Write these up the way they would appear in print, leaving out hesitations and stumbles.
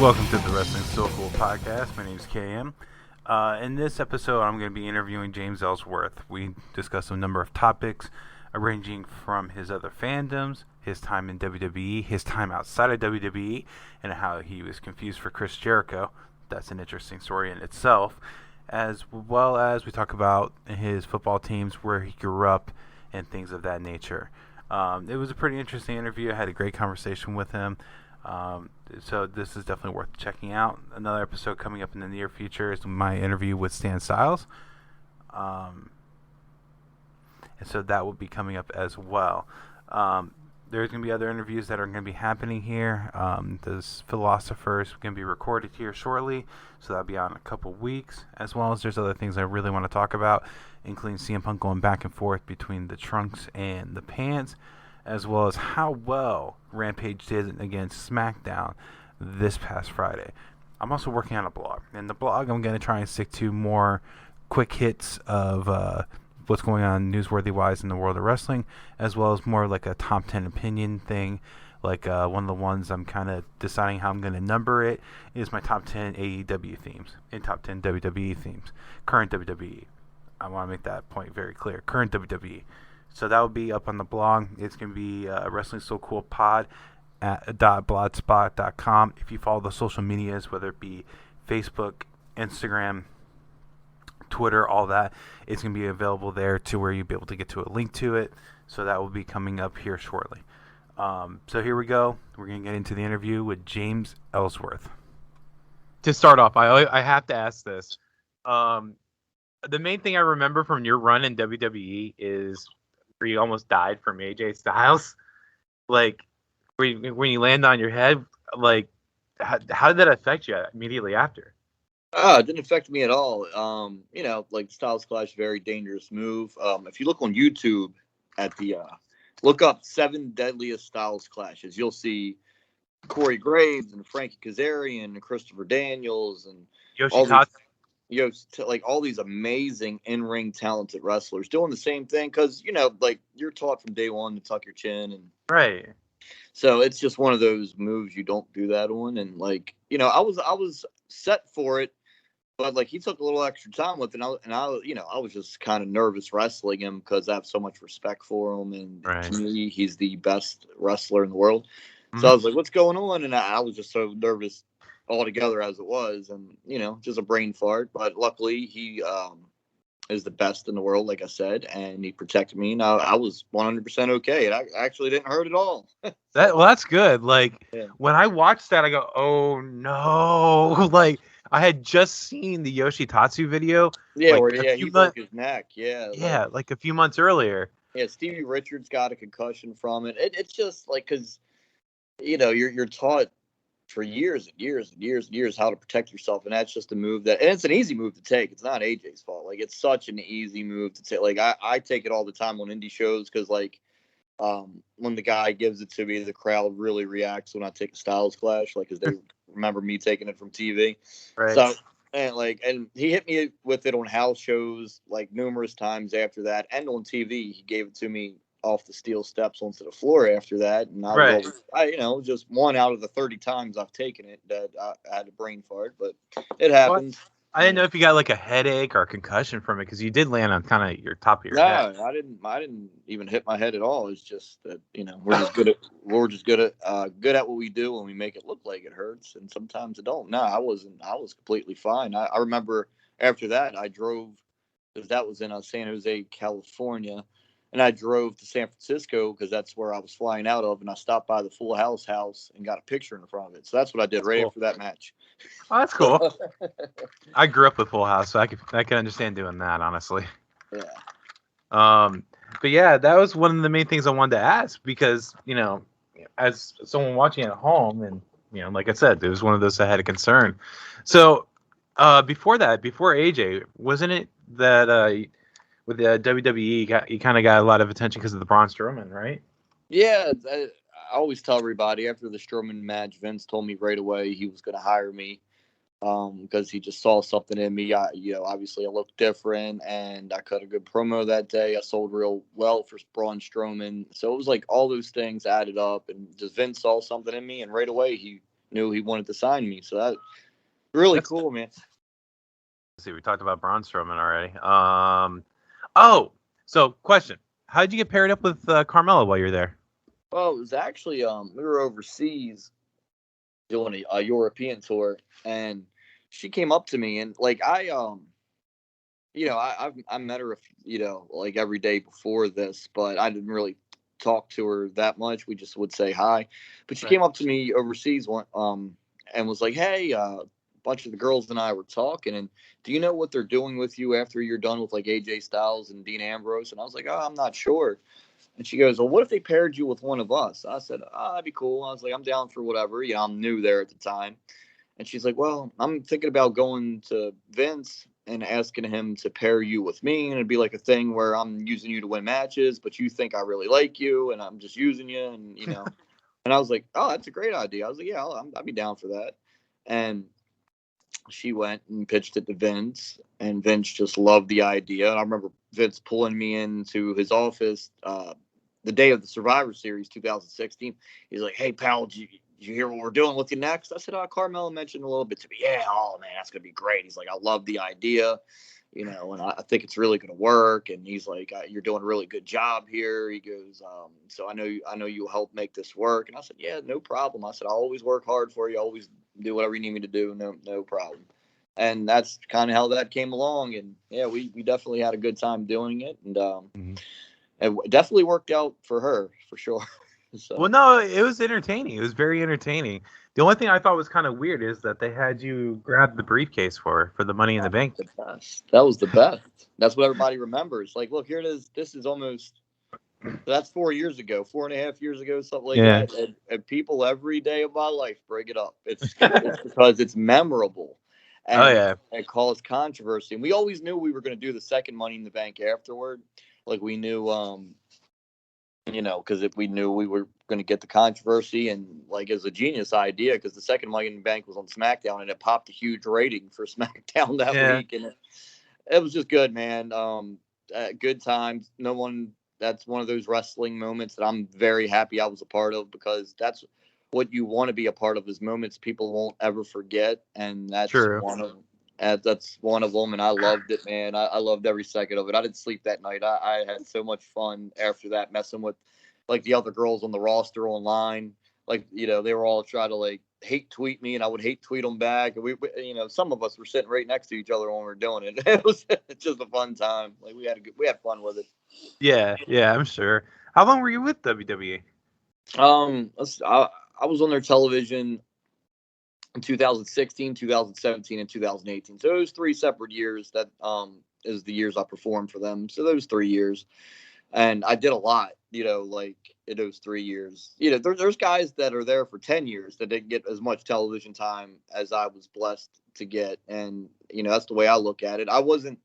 Welcome to the Wrestling So Cool podcast. My name is KM. In this episode, I'm going to be interviewing James Ellsworth. We discuss a number of topics, ranging from his other fandoms, his time in WWE, his time outside of WWE, and how he was confused for Chris Jericho. That's an interesting story in itself. As well as we talk about his football teams, where he grew up, and things of that nature. It was a pretty interesting interview. I had a great conversation with him. So this is definitely worth checking out. Another episode coming up in the near future is my interview with Stan Styles. And so that will be coming up as well. There's going to be other interviews that are going to be happening here. This philosopher is going to be recorded here shortly, so that'll be out in a couple weeks, as well as there's other things I really want to talk about, including CM Punk going back and forth between the trunks and the pants, as well as how well Rampage did against SmackDown this past Friday. I'm also working on a blog. In the blog, I'm going to try and stick to more quick hits of what's going on newsworthy-wise in the world of wrestling, as well as more like a top 10 opinion thing. Like one of the ones I'm kind of deciding how I'm going to number it is my top 10 AEW themes and top 10 WWE themes. Current WWE. I want to make that point very clear. Current WWE. So that will be up on the blog. It's going to be Wrestling So Cool Pod at .blogspot.com. If you follow the social medias, whether it be Facebook, Instagram, Twitter, all that, it's going to be available there to where you'll be able to get to a link to it. So that will be coming up here shortly. So here we go. We're going to get into the interview with James Ellsworth. To start off, I have to ask this. The main thing I remember from your run in WWE is where you almost died from AJ Styles. Like, when you land on your head, like, how did that affect you immediately after? It didn't affect me at all. Like Styleclash, very dangerous move. If you look on YouTube at look up 7 deadliest Styles clashes, you'll see Corey Graves and Frankie Kazarian and Christopher Daniels and all these amazing in-ring talented wrestlers doing the same thing because, like you're taught from day one to tuck your chin. And right. So it's just one of those moves you don't do that on. And I was set for it, but like he took a little extra time with it. And I was just kind of nervous wrestling him because I have so much respect for him. And to me, he's the best wrestler in the world. Mm-hmm. So I was like, what's going on? And I was just so nervous altogether as it was, and just a brain fart. But luckily he is the best in the world, like I said, and he protected me. Now I was 100% okay. It actually didn't hurt at all. That's good. Like when I watched that, I go, oh no! Like I had just seen the Yoshitatsu video. Yeah, he broke his neck. Yeah, like a few months earlier. Yeah, Stevie Richards got a concussion from it. It's just like because you're taught for years and years and years and years how to protect yourself, and that's just a move and it's an easy move to take. It's not AJ's fault. Like it's such an easy move to take. Like I take it all the time on indie shows because when the guy gives it to me, the crowd really reacts when I take a Styles Clash, like because they remember me taking it from TV. Right. So and he hit me with it on house shows like numerous times after that, and on TV he gave it to me off the steel steps onto the floor after that, and I was just one out of the 30 times I've taken it that I had a brain fart, but it happens. Well, I didn't know if you got like a headache or a concussion from it because you did land on kind of your top of your head. No, I didn't even hit my head at all. It's just that we're just good at what we do, and we make it look like it hurts, and sometimes it don't. No, I was completely fine. I remember after that I drove because that was in San Jose, California. And I drove to San Francisco because that's where I was flying out of, and I stopped by the Full House and got a picture in front of it. So that's what I did after that match. Oh, that's cool. I grew up with Full House, so I can understand doing that, honestly. Yeah. But yeah, that was one of the main things I wanted to ask because as someone watching at home, and like I said, it was one of those that had a concern. So before AJ, wasn't it that with the WWE, you kind of got a lot of attention because of the Braun Strowman, right? Yeah, I always tell everybody after the Strowman match, Vince told me right away he was going to hire me because he just saw something in me. Obviously I looked different, and I cut a good promo that day. I sold real well for Braun Strowman, so it was like all those things added up, and just Vince saw something in me, and right away he knew he wanted to sign me. So that's really That's cool, man. Let's see, we talked about Braun Strowman already. So question: how did you get paired up with Carmella while you're there? Well, it was actually we were overseas doing a European tour, and she came up to me, and like I met her, like every day before this, but I didn't really talk to her that much. We just would say hi. But she came up to me overseas and was like, "Hey, a bunch of the girls and I were talking, and do you know what they're doing with you after you're done with like AJ Styles and Dean Ambrose?" And I was like, "Oh, I'm not sure." And she goes, "Well, what if they paired you with one of us?" I said, "Oh, that'd be cool." I was like, "I'm down for whatever." I'm new there at the time. And she's like, "Well, I'm thinking about going to Vince and asking him to pair you with me. And it'd be like a thing where I'm using you to win matches, but you think I really like you and I'm just using you." And. And I was like, "Oh, that's a great idea." I was like, "Yeah, I'd be down for that." And she went and pitched it to Vince, and Vince just loved the idea. And I remember Vince pulling me into his office the day of the Survivor Series 2016. He's like, "Hey, pal, did you hear what we're doing with you next?" I said, "Carmella mentioned a little bit to me." "Yeah, oh man, that's gonna be great." He's like, "I love the idea, and I think it's really going to work." And he's like, "You're doing a really good job here." He goes, "So I know you'll help make this work." And I said, "Yeah, no problem." I said, "I'll always work hard for you. Always do whatever you need me to do. No problem." And that's kind of how that came along. And yeah, we definitely had a good time doing it. And it definitely worked out for her, for sure. So. Well, no, it was entertaining. It was very entertaining. The only thing I thought was kind of weird is that they had you grab the briefcase for the Money in the Bank. That was the best. That's what everybody remembers. Like, look, here it is. This is that's 4 years ago, 4.5 years ago, something like that. And people every day of my life bring it up. It's because it's memorable. And it caused controversy. And we always knew we were going to do the second Money in the Bank afterward. Like, we knew, because if we knew we were going to get the controversy, and like, it was a genius idea because the second Money in the Bank was on SmackDown and it popped a huge rating for SmackDown that week. And it was just good, man. Good times. That's one of those wrestling moments that I'm very happy I was a part of, because that's what you want to be a part of, is moments people won't ever forget. And that's one of them. That's one of them, and I loved it, man. I loved every second of it. I didn't sleep that night. I had so much fun after that, messing with like the other girls on the roster online. Like, they were all trying to like hate tweet me, and I would hate tweet them back. And we some of us were sitting right next to each other when we were doing it. It was just a fun time. Like, we had fun with it. Yeah, I'm sure. How long were you with WWE? I was on their television in 2016, 2017, and 2018. So it was 3 separate years. That is the years I performed for them. So those 3 years, and I did a lot. Like in those 3 years. There's guys that are there for 10 years that didn't get as much television time as I was blessed to get, and that's the way I look at it. I wasn't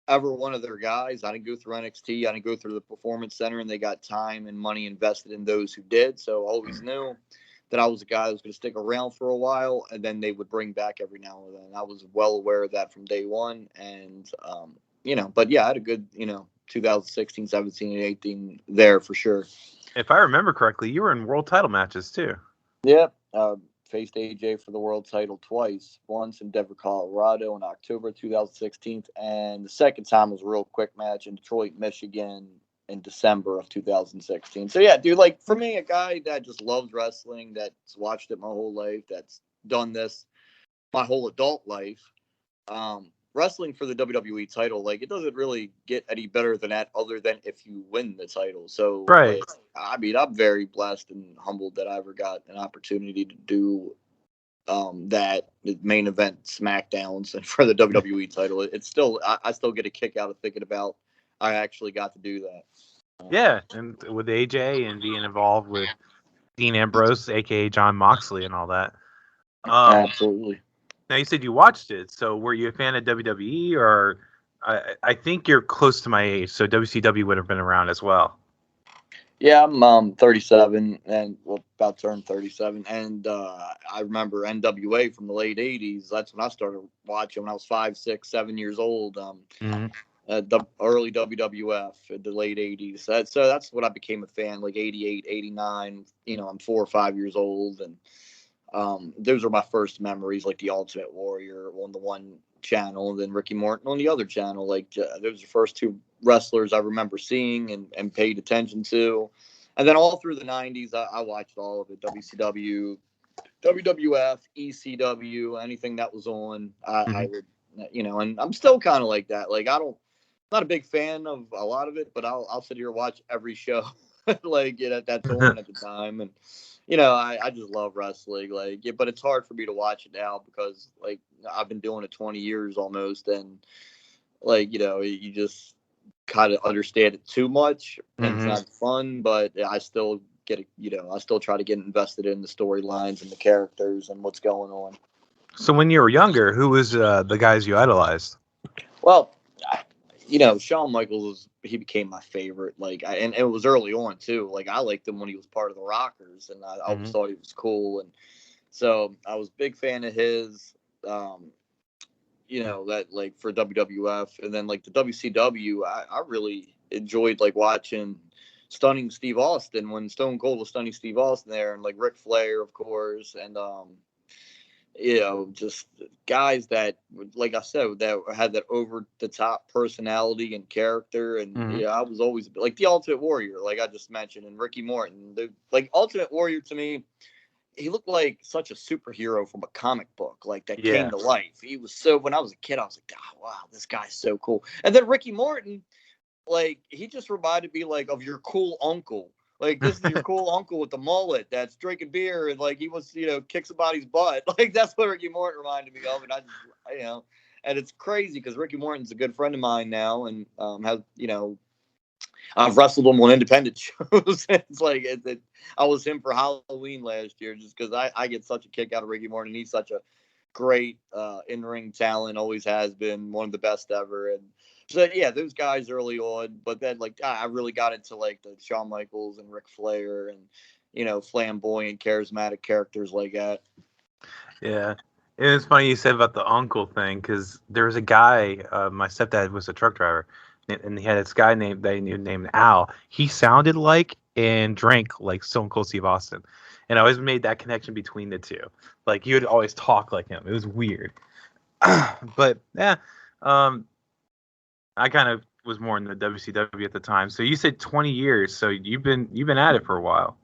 ever one of their guys. I didn't go through NXT. I didn't go through the Performance Center, and they got time and money invested in those who did. So I always knew that I was a guy that was going to stick around for a while, and then they would bring back every now and then. I was well aware of that from day one. And, but yeah, I had a good, 2016, 17, and 18 there for sure. If I remember correctly, you were in world title matches too. Yep. Faced AJ for the world title twice, once in Denver, Colorado in October 2016, and the second time was a real quick match in Detroit, Michigan in December of 2016. So yeah, dude, like, for me, a guy that just loves wrestling, that's watched it my whole life, that's done this my whole adult life, wrestling for the WWE title, like, it doesn't really get any better than that, other than if you win the title. So right. Like, I mean, I'm very blessed and humbled that I ever got an opportunity to do that main event SmackDowns and for the WWE title. It's still, I still get a kick out of thinking about I actually got to do that. Yeah, and with AJ and being involved with Dean Ambrose, aka John Moxley, and all that. Absolutely. Now, you said you watched it, so were you a fan of WWE, or I think you're close to my age, so WCW would have been around as well. Yeah, I'm 37 and about to turn 37, and I remember NWA from the late 80s. That's when I started watching when I was 5, 6, 7 years old. The early WWF in the late 80s. So that's when I became a fan, like 88, 89. I'm 4 or 5 years old, and those are my first memories, like the Ultimate Warrior on the one channel, and then Ricky Morton on the other channel. Like those are the first two wrestlers I remember seeing and paid attention to. And then all through the 90s, I watched all of it. WCW, WWF, ECW, anything that was on, I would, and I'm still kind of like that. Like, not a big fan of a lot of it, but I'll sit here and watch every show, like, that's on at the time. And, I just love wrestling. Like, but it's hard for me to watch it now because, like, I've been doing it 20 years almost. And, like, you just kind of understand it too much and it's not fun, but I still I still try to get invested in the storylines and the characters and what's going on. So when you were younger, who was the guys you idolized? Well, Shawn Michaels he became my favorite. Like, and it was early on too. Like, I liked him when he was part of the Rockers, and I always thought he was cool. And so I was a big fan of his. That, like, for WWF, and then, like, the WCW, I really enjoyed, like, watching Stunning Steve Austin when Stone Cold was Stunning Steve Austin there, and, like, Ric Flair, of course, and just guys that, like I said, that had that over the top personality and character. And I was always like the Ultimate Warrior, like I just mentioned, and Ricky Morton. Like, Ultimate Warrior to me, he looked like such a superhero from a comic book, like that came to life. He was when I was a kid, I was like, oh, wow, this guy's so cool. And then Ricky Morton, like, he just reminded me, like, of your cool uncle. Like, this is your cool uncle with the mullet that's drinking beer and, like, he wants to, kick somebody's butt. Like, that's what Ricky Morton reminded me of. And I just, and it's crazy because Ricky Morton's a good friend of mine now, and has, I've wrestled him on independent shows. It's like I was him for Halloween last year just because I get such a kick out of Ricky Morton. He's such a great in-ring talent, always has been, one of the best ever. And so, yeah, those guys early on. But then, like, I really got into, like, the Shawn Michaels and Ric Flair and, flamboyant, charismatic characters like that. Yeah. It was funny you said about the uncle thing, because there was a guy, my stepdad was a truck driver, and he had this guy named Al. He sounded like and drank like Stone Cold Steve Austin. And I always made that connection between the two. Like, he would always talk like him. It was weird. But, yeah. I kind of was more in the WCW at the time. So you said 20 years. So you've been at it for a while.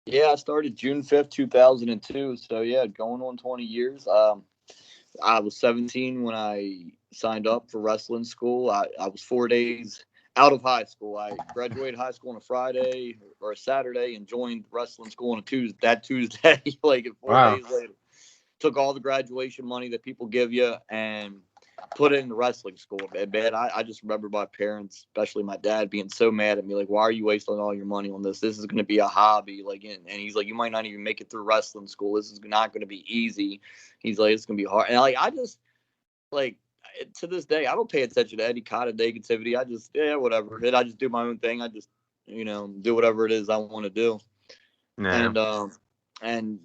Yeah, I started June 5th, 2002. So, yeah, going on 20 years. I was 17 when I signed up for wrestling school. I was 4 days out of high school. I graduated high school on a Friday or a Saturday and joined wrestling school on a Tuesday, like 4 days later. Took all the graduation money that people give you and put it into wrestling school. Man, I just remember my parents, especially my dad, being so mad at me. Like, why are you wasting all your money on this? This is going to be a hobby. Like, and he's like, you might not even make it through wrestling school. This is not going to be easy. He's like, it's going to be hard. And, like, I just, like, to this day, I don't pay attention to any kind of negativity. I just, whatever. And I just do my own thing. I just, do whatever it is I want to do. Yeah. And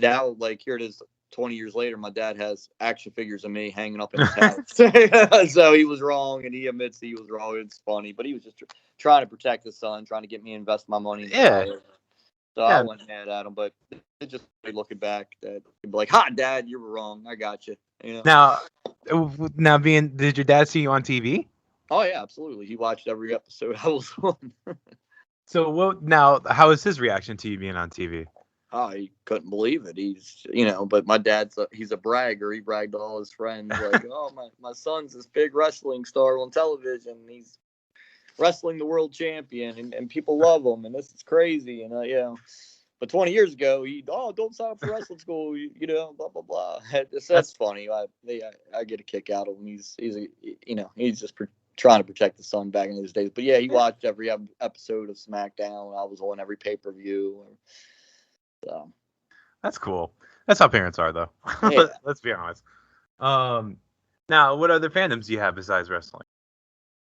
now, like, here it is. 20 years later, my dad has action figures of me hanging up in his house. So he was wrong, and he admits he was wrong. It's funny, but he was just trying to protect his son, trying to get me to invest my money. So I went mad at him, but it just looking back, that he'd be like, "Ha, Dad, you were wrong. I got you." Now, did your dad see you on TV? Oh yeah, absolutely. He watched every episode I was on. So how was his reaction to you being on TV? Oh, he couldn't believe it. He's, but my dad's he's a bragger. He bragged to all his friends, like, oh, my son's this big wrestling star on television. He's wrestling the world champion, and people love him, and this is crazy. And, but 20 years ago, don't sign up for wrestling school, blah, blah, blah. That's funny. I get a kick out of him. He's just trying to protect the son back in those days. But, yeah, he watched every episode of SmackDown. I was on every pay-per-view. So that's cool. That's how parents are, though. Yeah. Let's be honest. Now, what other fandoms do you have besides wrestling?